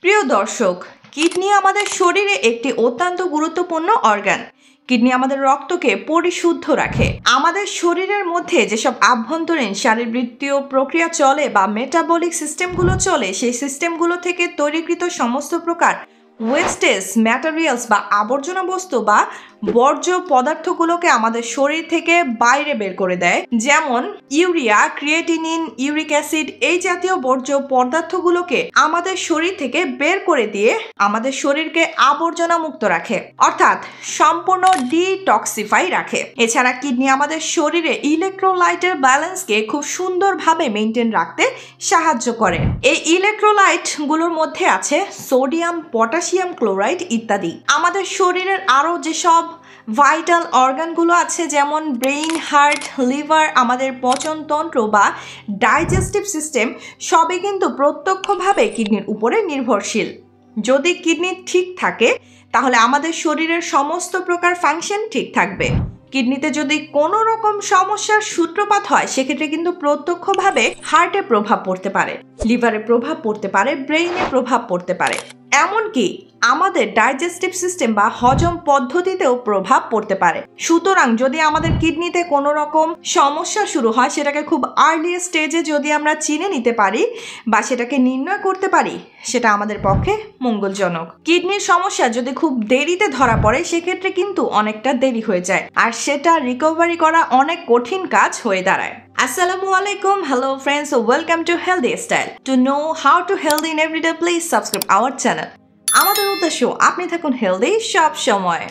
প্রিয় দর্শক, কিডনি আমাদের শরীরে একটি অত্যন্ত গুরুত্বপূর্ণ অর্গান। কিডনি আমাদের রক্তকে পরিশুদ্ধ রাখে। আমাদের শরীরের মধ্যে যেসব আভ্যন্তরীণ শারীরবৃত্তীয় প্রক্রিয়া চলে বা মেটাবলিক সিস্টেমগুলো চলে, সেই সিস্টেমগুলো থেকে তৈরিকৃত সমস্ত প্রকার ওয়েস্টেজ ম্যাটেরিয়ালস বা আবর্জনা বস্তু বা বর্জ্য পদার্থগুলোকে আমাদের শরীর থেকে বাইরে বের করে দেয়। যেমন ইউরিয়া, ক্রিয়েটিনিন, ইউরিক অ্যাসিড এই জাতীয় বর্জ্য পদার্থগুলোকে আমাদের শরীর থেকে বের করে দিয়ে আমাদের শরীরকে আবর্জনা মুক্ত রাখে, অর্থাৎ সম্পূর্ণ ডিটক্সিফাই রাখে। এছাড়া কিডনি আমাদের শরীরে ইলেকট্রোলাইটের ব্যালেন্সকে খুব সুন্দরভাবে মেনটেন রাখতে সাহায্য করে। এই ইলেকট্রোলাইট গুলোর মধ্যে আছে সোডিয়াম, পটাশিয়াম ক্লোরাইড ইত্যাদি। আমাদের শরীরের আরও যেসব ভাইটাল অর্গানগুলো আছে, যেমন ব্রেইন, হার্ট, লিভার, আমাদের পচনতন্ত্র বা ডাইজেস্টিভ সিস্টেম, সবই কিন্তু প্রত্যক্ষভাবে কিডনির উপরে নির্ভরশীল। যদি কিডনি ঠিক থাকে তাহলে আমাদের শরীরের সমস্ত প্রকার ফাংশন ঠিক থাকবে। কিডনিতে যদি কোনো রকম সমস্যার সূত্রপাত হয়, সেক্ষেত্রে কিন্তু প্রত্যক্ষভাবে হার্টে প্রভাব পড়তে পারে, লিভারে প্রভাব পড়তে পারে, ব্রেইনে প্রভাব পড়তে পারে, এমনকি আমাদের ডাইজেস্টিভ সিস্টেম বা হজম পদ্ধতিতেও প্রভাব পড়তে পারে। সুতরাং যদি আমাদের কিডনিতে কোনো রকম সমস্যা শুরু হয়, সেটাকে খুব আর্লি স্টেজে যদি আমরা চিনে নিতে পারি বা সেটাকে নির্ণয় করতে পারি, সেটা আমাদের পক্ষে মঙ্গলজনক। কিডনির সমস্যা যদি খুব দেরিতে ধরা পড়ে, সেক্ষেত্রে কিন্তু অনেকটা দেরি হয়ে যায়, আর সেটা রিকভারি করা অনেক কঠিন কাজ হয়ে দাঁড়ায়। Assalamu alaikum, hello friends, welcome to Healthy Style. To know how to healthy in every day, please subscribe our channel. আমাদের উদ্দেশ্য আপনি থাকুন হেলদি সব সময়।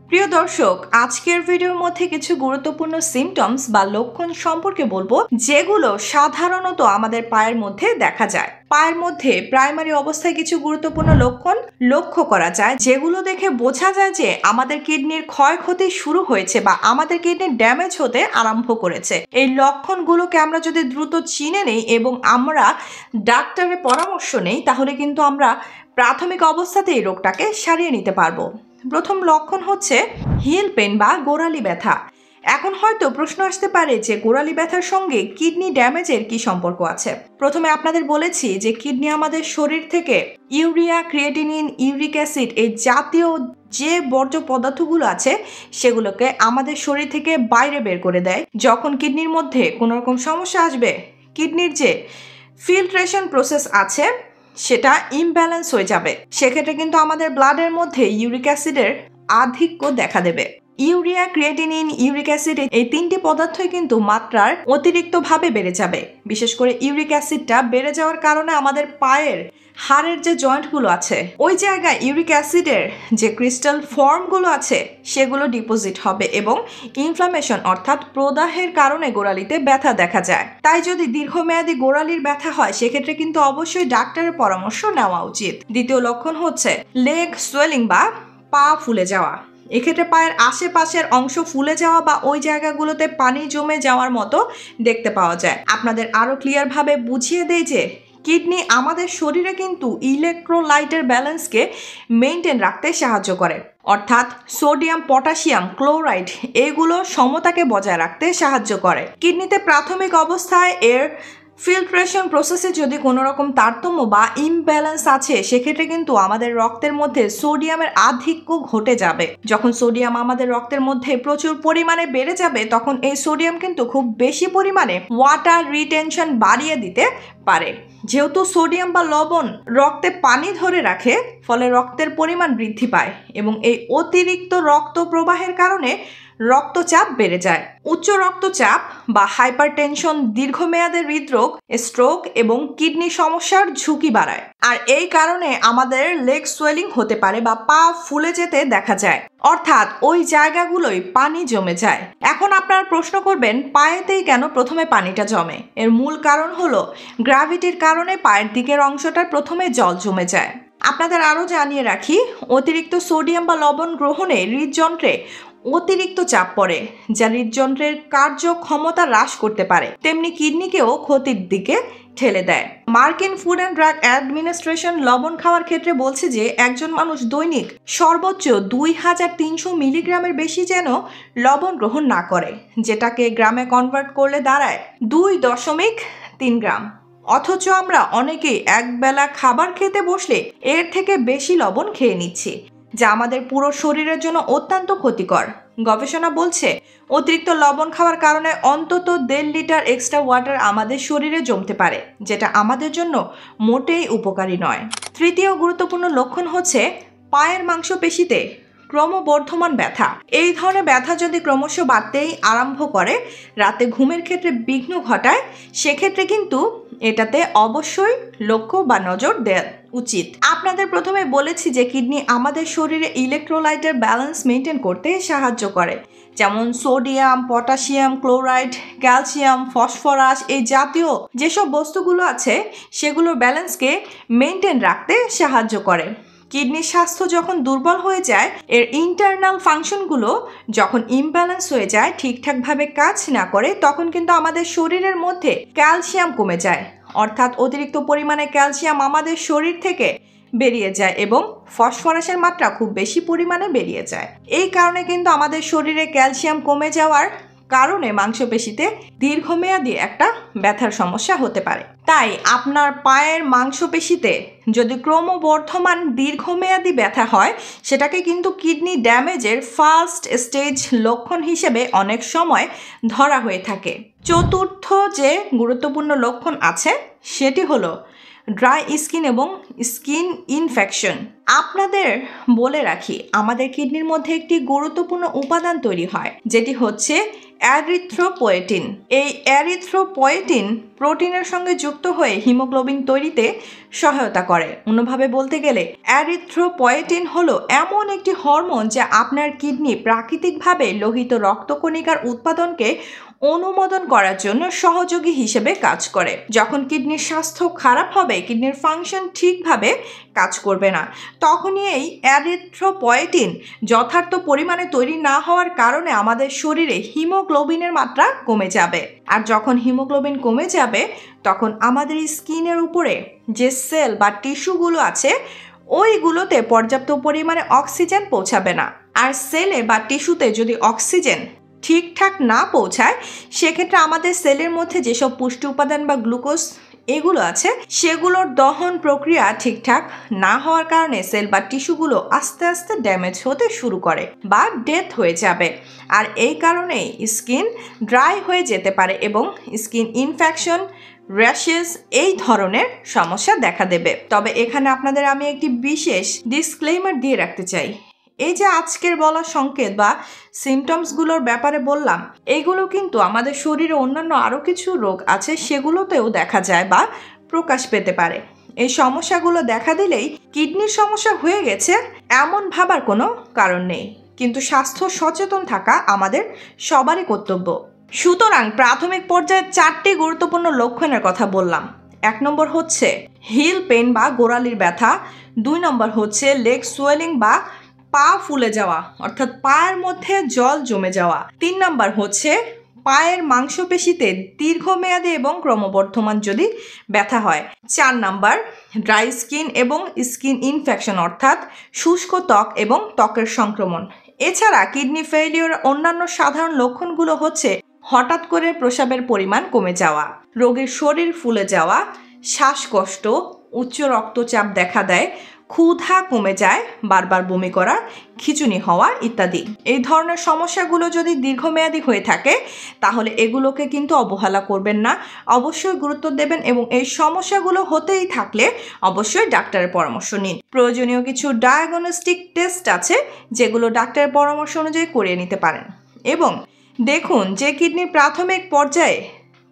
প্রিয় দর্শক, আজকের ভিডিওর মধ্যে কিছু গুরুত্বপূর্ণ সিমটমস বা লক্ষণ সম্পর্কে বলবো, যেগুলো সাধারণত আমাদের পায়ের মধ্যে দেখা যায়। পায়ের মধ্যে প্রাইমারি অবস্থায় কিছু গুরুত্বপূর্ণ লক্ষণ লক্ষ্য করা যায়, যেগুলো দেখে বোঝা যায় যে আমাদের কিডনির ক্ষয়ক্ষতি শুরু হয়েছে বা আমাদের কিডনি ড্যামেজ হতে আরম্ভ করেছে। এই লক্ষণগুলোকে আমরা যদি দ্রুত চিনে নেই এবং আমরা ডাক্তারের পরামর্শ নেই, তাহলে কিন্তু আমরা প্রাথমিক অবস্থাতেই রোগটাকে সারিয়ে নিতে পারবো। প্রথম লক্ষণ হচ্ছে হিল পেন বা গোড়ালি ব্যথা। এখন হয়তো প্রশ্ন আসতে পারে যে গোড়ালি ব্যথার সঙ্গে কিডনি ড্যামেজের কি সম্পর্ক আছে। প্রথমে আপনাদের বলেছি যে কিডনি আমাদের শরীর থেকে ইউরিয়া, ক্রিয়েটিনিন, ইউরিক অ্যাসিড এই জাতীয় যে বর্জ্য পদার্থগুলো আছে, সেগুলোকে আমাদের শরীর থেকে বাইরে বের করে দেয়। যখন কিডনির মধ্যে কোনো রকম সমস্যা আসবে, কিডনির যে ফিল্ট্রেশন প্রসেস আছে সেটা ইমব্যালেন্স হয়ে যাবে, সেক্ষেত্রে কিন্তু আমাদের ব্লাডের মধ্যে ইউরিক অ্যাসিডের আধিক্য দেখা দেবে। ইউরিয়া, ক্রিয়েটিনিন, ইউরিক অ্যাসিড এই তিনটি পদার্থই কিন্তু মাত্রার অতিরিক্তভাবে বেড়ে যাবে। বিশেষ করে ইউরিক অ্যাসিডটা বেড়ে যাওয়ার কারণে আমাদের পায়ের হাড়ের যে জয়েন্টগুলো আছে, ওই জায়গায় ইউরিক অ্যাসিডের যে ক্রিস্টাল ফর্মগুলো আছে সেগুলো ডিপোজিট হবে এবং ইনফ্লামেশন অর্থাৎ প্রদাহের কারণে গোড়ালিতে ব্যথা দেখা যায়। তাই যদি দীর্ঘমেয়াদী গোড়ালির ব্যথা হয়, সেক্ষেত্রে কিন্তু অবশ্যই ডাক্তারের পরামর্শ নেওয়া উচিত। দ্বিতীয় লক্ষণ হচ্ছে লেগ সোয়েলিং বা পা ফুলে যাওয়া। এক্ষেত্রে পায়ের আশেপাশের অংশ ফুলে যাওয়া বা ওই জায়গাগুলোতে পানি জমে যাওয়ার মতো দেখতে পাওয়া যায়। আপনাদের আরো ক্লিয়ার ভাবে বুঝিয়ে দেই যে কিডনি আমাদের শরীরে কিন্তু ইলেকট্রোলাইটের ব্যালেন্সকে মেনটেন রাখতে সাহায্য করে, অর্থাৎ সোডিয়াম, পটাশিয়াম ক্লোরাইড এগুলো সমতাকে বজায় রাখতে সাহায্য করে। কিডনিতে প্রাথমিক অবস্থায় এর ফিল্ট্রেশন প্রসেসে যদি কোনো রকম তারতম্য বা ইমব্যালেন্স আছে, সেক্ষেত্রে কিন্তু আমাদের রক্তের মধ্যে সোডিয়ামের আধিক্য ঘটে যাবে। যখন সোডিয়াম আমাদের রক্তের মধ্যে প্রচুর পরিমাণে বেড়ে যাবে, তখন এই সোডিয়াম কিন্তু খুব বেশি পরিমাণে ওয়াটার রিটেনশন বাড়িয়ে দিতে পারে। যেহেতু সোডিয়াম বা লবণ রক্তে পানি ধরে রাখে, ফলে রক্তের পরিমাণ বৃদ্ধি পায় এবং এই অতিরিক্ত রক্ত প্রবাহের কারণে রক্তচাপ বেড়ে যায়। উচ্চ রক্তচাপ বা হাইপারটেনশন দীর্ঘমেয়াদের হৃদরোগ, স্ট্রোক এবং কিডনি সমস্যার ঝুঁকি বাড়ায়। আর এই কারণে আমাদের লেগ সোয়েলিং হতে পারে বা পা ফুলে যেতে দেখা যায়, অর্থাৎ ওই জায়গাগুলোই পানি জমে যায়। এখন আপনারা প্রশ্ন করবেন, পায়েতেই কেন প্রথমে পানিটা জমে? এর মূল কারণ হলো গ্র্যাভিটির কারণে পায়ের দিকের অংশটার প্রথমে জল জমে যায়। আপনাদের আরও জানিয়ে রাখি, অতিরিক্ত সোডিয়াম বা লবণ গ্রহণে হৃদযন্ত্রে অতিরিক্ত চাপ পড়ে, যা হৃদযন্ত্রের কার্যক্ষমতা হ্রাস করতে পারে, তেমনি কিডনিকেও ক্ষতির দিকে ঠেলে দেয়। মার্কিন ফুড অ্যান্ড ড্রাগ অ্যাডমিনিস্ট্রেশন লবণ খাওয়ার ক্ষেত্রে বলছে যে একজন মানুষ দৈনিক সর্বোচ্চ 2300 মিলিগ্রামের বেশি যেন লবণ গ্রহণ না করে, যেটাকে গ্রামে কনভার্ট করলে দাঁড়ায় 2.3 গ্রাম। অথচ আমরা অনেকেই একবেলা খাবার খেতে বসলে এর থেকে বেশি লবণ খেয়ে নিচ্ছি, যা আমাদের পুরো শরীরের জন্য অত্যন্ত ক্ষতিকর। গবেষণা বলছে অতিরিক্ত লবণ খাওয়ার কারণে অন্তত 1.5 লিটার এক্সট্রা ওয়াটার আমাদের শরীরে জমতে পারে, যেটা আমাদের জন্য মোটেই উপকারী নয়। তৃতীয় গুরুত্বপূর্ণ লক্ষণ হচ্ছে পায়ের মাংসপেশিতে ক্রমবর্ধমান ব্যথা। এই ধরনের ব্যথা যদি ক্রমশ বাড়তেই আরম্ভ করে, রাতে ঘুমের ক্ষেত্রে বিঘ্ন ঘটায়, সেক্ষেত্রে কিন্তু এটাতে অবশ্যই লক্ষ্য বা নজর দেওয়া উচিত। আপনাদের প্রথমে বলেছি যে কিডনি আমাদের শরীরে ইলেকট্রোলাইটের ব্যালেন্স মেনটেন করতে সাহায্য করে, যেমন sodium, potassium, chloride, calcium, phosphorus এই জাতীয় যেসব বস্তুগুলো আছে সেগুলোর ব্যালেন্সকে মেনটেন রাখতে সাহায্য করে। কিডনির স্বাস্থ্য যখন দুর্বল হয়ে যায়, এর ইন্টারনাল ফাংশনগুলো যখন ইমব্যালেন্স হয়ে যায়, ঠিকঠাকভাবে কাজ না করে, তখন কিন্তু আমাদের শরীরের মধ্যে ক্যালসিয়াম কমে যায়, অর্থাৎ অতিরিক্ত পরিমাণে ক্যালসিয়াম আমাদের শরীর থেকে বেরিয়ে যায় এবং ফসফরাসের মাত্রা খুব বেশি পরিমাণে বেরিয়ে যায়। এই কারণে কিন্তু আমাদের শরীরে ক্যালসিয়াম কমে যাওয়ার কারণে মাংসপেশিতে দীর্ঘমেয়াদী একটা ব্যথার সমস্যা হতে পারে। তাই আপনার পায়ের মাংসপেশিতে যদি ক্রমবর্ধমান দীর্ঘমেয়াদী ব্যথা হয়, সেটাকে কিন্তু কিডনি ড্যামেজের ফার্স্ট স্টেজ লক্ষণ হিসেবে অনেক সময় ধরা হয়ে থাকে। চতুর্থ যে গুরুত্বপূর্ণ লক্ষণ আছে সেটি হলো ড্রাই স্কিন এবং স্কিন ইনফেকশন। আপনাদের বলে রাখি, আমাদের কিডনির মধ্যে একটি গুরুত্বপূর্ণ উপাদান তৈরি হয়, যেটি হচ্ছে এরিথ্রোপয়েটিন। এই এরিথ্রোপয়েটিন প্রোটিনের সঙ্গে যুক্ত হয়ে হিমোগ্লোবিন তৈরিতে সহায়তা করে। অন্যভাবে বলতে গেলে এরিথ্রোপয়েটিন হলো এমন একটি হরমোন যা আপনার কিডনি প্রাকৃতিকভাবে লোহিত রক্তকণিকার উৎপাদনকে অনুমোদন করার জন্য সহযোগী হিসেবে কাজ করে। যখন কিডনির স্বাস্থ্য খারাপ হবে, কিডনির ফাংশন ঠিকভাবে কাজ করবে না, তখনই এই এরিথ্রোপয়েটিন যথার্থ পরিমাণে তৈরি না হওয়ার কারণে আমাদের শরীরে হিমোগ্লোবিনের মাত্রা কমে যাবে। আর যখন হিমোগ্লোবিন কমে যাবে, তখন আমাদের স্কিনের উপরে যে সেল বা টিস্যুগুলো আছে ওইগুলোতে পর্যাপ্ত পরিমাণে অক্সিজেন পৌঁছাবে না। আর সেলে বা টিস্যুতে যদি অক্সিজেন ঠিকঠাক না পৌঁছায়, সেক্ষেত্রে আমাদের সেলের মধ্যে যেসব পুষ্টি উপাদান বা গ্লুকোজ এগুলো আছে, সেগুলোর দহন প্রক্রিয়া ঠিকঠাক না হওয়ার কারণে সেল বা টিস্যুগুলো আস্তে আস্তে ড্যামেজ হতে শুরু করে বা ডেথ হয়ে যাবে। আর এই কারণেই স্কিন ড্রাই হয়ে যেতে পারে এবং স্কিন ইনফেকশন, র্যাশেস এই ধরনের সমস্যা দেখা দেবে। তবে এখানে আপনাদের আমি একটি বিশেষ ডিসক্লেইমার দিয়ে রাখতে চাই। এই যে আজকের বলা সংকেত বা সিমটমসগুলোর ব্যাপারে বললাম, এগুলো কিন্তু আমাদের শরীরে অন্যান্য আরও কিছু রোগ আছে সেগুলোতেও দেখা যায় বা প্রকাশ পেতে পারে। এই সমস্যাগুলো দেখা দিলেই কিডনির সমস্যা হয়ে গেছে এমন ভাবার কোনো কারণ নেই, কিন্তু স্বাস্থ্য সচেতন থাকা আমাদের সবারই কর্তব্য। সুতরাং প্রাথমিক পর্যায়ে 4টি গুরুত্বপূর্ণ লক্ষণের কথা বললাম। 1 নম্বর হচ্ছে হিল পেন বা গোড়ালির ব্যথা। 2 নম্বর হচ্ছে লেগ সোয়েলিং বা পা ফুলে যাওয়া, অর্থাৎ পায়ের মধ্যে জল জমে যাওয়া। 3 নম্বর হচ্ছে পায়ের মাংসপেশিতে দীর্ঘমেয়াদী এবং ক্রমবর্ধমান যদি ব্যথা হয়। 4 নম্বর ড্রাই স্কিন এবং স্কিন ইনফেকশন, অর্থাৎ শুষ্ক ত্বক এবং ত্বকের সংক্রমণ। এছাড়া কিডনি ফেইলিওর অন্যান্য সাধারণ লক্ষণগুলো হচ্ছে হঠাৎ করে প্রস্রাবের পরিমাণ কমে যাওয়া, রোগীর শরীর ফুলে যাওয়া, শ্বাসকষ্ট, উচ্চ রক্তচাপ দেখা দেয়, ক্ষুধা কমে যায়, বারবার বমি করা, খিঁচুনি হওয়া ইত্যাদি। এই ধরনের সমস্যাগুলো যদি দীর্ঘমেয়াদী হয়ে থাকে, তাহলে এগুলোকে কিন্তু অবহেলা করবেন না, অবশ্যই গুরুত্ব দেবেন এবং এই সমস্যাগুলো হতেই থাকলে অবশ্যই ডাক্তারের পরামর্শ নিন। প্রয়োজনীয় কিছু ডায়াগনস্টিক টেস্ট আছে যেগুলো ডাক্তারের পরামর্শ অনুযায়ী করিয়ে নিতে পারেন এবং দেখুন যে কিডনির প্রাথমিক পর্যায়ে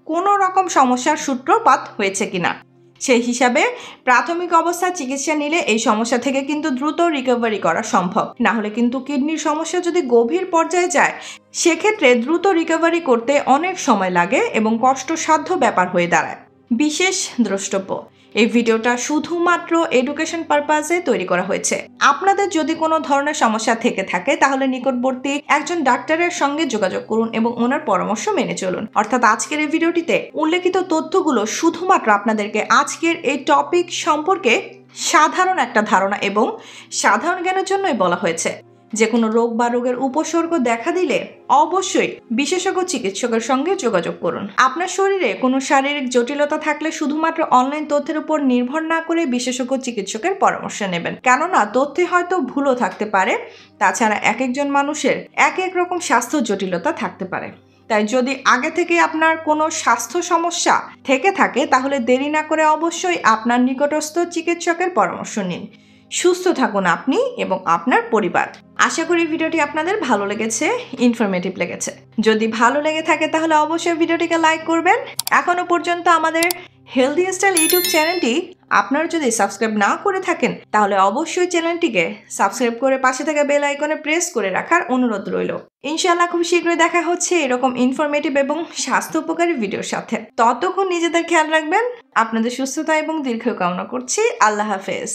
কোনো রকম সমস্যার সূত্রপাত হয়েছে কিনা। সেই হিসাবে প্রাথমিক অবস্থায় চিকিৎসা নিলে এই সমস্যা থেকে কিন্তু দ্রুত রিকভারি করা সম্ভব। না হলে কিন্তু কিডনির সমস্যা যদি গভীর পর্যায়ে যায়, সেক্ষেত্রে দ্রুত রিকভারি করতে অনেক সময় লাগে এবং কষ্টসাধ্য ব্যাপার হয়ে দাঁড়ায়। বিশেষ দ্রষ্টব্য, এই ভিডিওটা শুধুমাত্র এডুকেশন পারপাসে তৈরি করা হয়েছে। আপনাদের যদি কোনো ধরনের সমস্যা থেকে থাকে, তাহলে নিকটবর্তী একজন ডাক্তারের সঙ্গে যোগাযোগ করুন এবং ওনার পরামর্শ মেনে চলুন। অর্থাৎ আজকের এই ভিডিওটিতে উল্লেখিত তথ্যগুলো শুধুমাত্র আপনাদেরকে আজকের এই টপিক সম্পর্কে সাধারণ একটা ধারণা এবং সাধারণ জ্ঞানের জন্যই বলা হয়েছে। যে কোনো রোগ বা রোগের উপসর্গ দেখা দিলে অবশ্যই বিশেষজ্ঞ চিকিৎসকের সঙ্গে যোগাযোগ করুন। আপনার শরীরে কোনো শারীরিক জটিলতা থাকলে শুধুমাত্র অনলাইন তথ্যের উপর নির্ভর না করে বিশেষজ্ঞ চিকিৎসকের পরামর্শ নেবেন, কেননা তথ্যে হয়তো ভুলও থাকতে পারে। তাছাড়া এক একজন মানুষের এক এক রকম স্বাস্থ্য জটিলতা থাকতে পারে। তাই যদি আগে থেকে আপনার কোনো স্বাস্থ্য সমস্যা থেকে থাকে তাহলে দেরি না করে অবশ্যই আপনার নিকটস্থ চিকিৎসকের পরামর্শ নিন। সুস্থ থাকুন আপনি এবং আপনার পরিবার। আশা করি ভিডিওটি আপনাদের ভালো লেগেছে, ইনফরমেটিভ লেগেছে। যদি ভালো লেগে থাকে তাহলে অবশ্যই ভিডিওটিকে লাইক করবেন। এখনো পর্যন্ত আমাদের হেলদি স্টাইল ইউটিউব চ্যানেলটি আপনারা যদি সাবস্ক্রাইব না করে থাকেন তাহলে অবশ্যই চ্যানেলটিকে সাবস্ক্রাইব করে পাশে থাকা বেল আইকনে প্রেস করে রাখার অনুরোধ রইল। ইনশাআল্লাহ খুব শীঘ্রই দেখা হচ্ছে এরকম ইনফরমেটিভ এবং স্বাস্থ্য উপকারী ভিডিওর সাথে। ততক্ষণ নিজেদের খেয়াল রাখবেন। আপনাদের সুস্থতা এবং দীর্ঘায়ু কামনা করছি। আল্লাহ হাফেজ।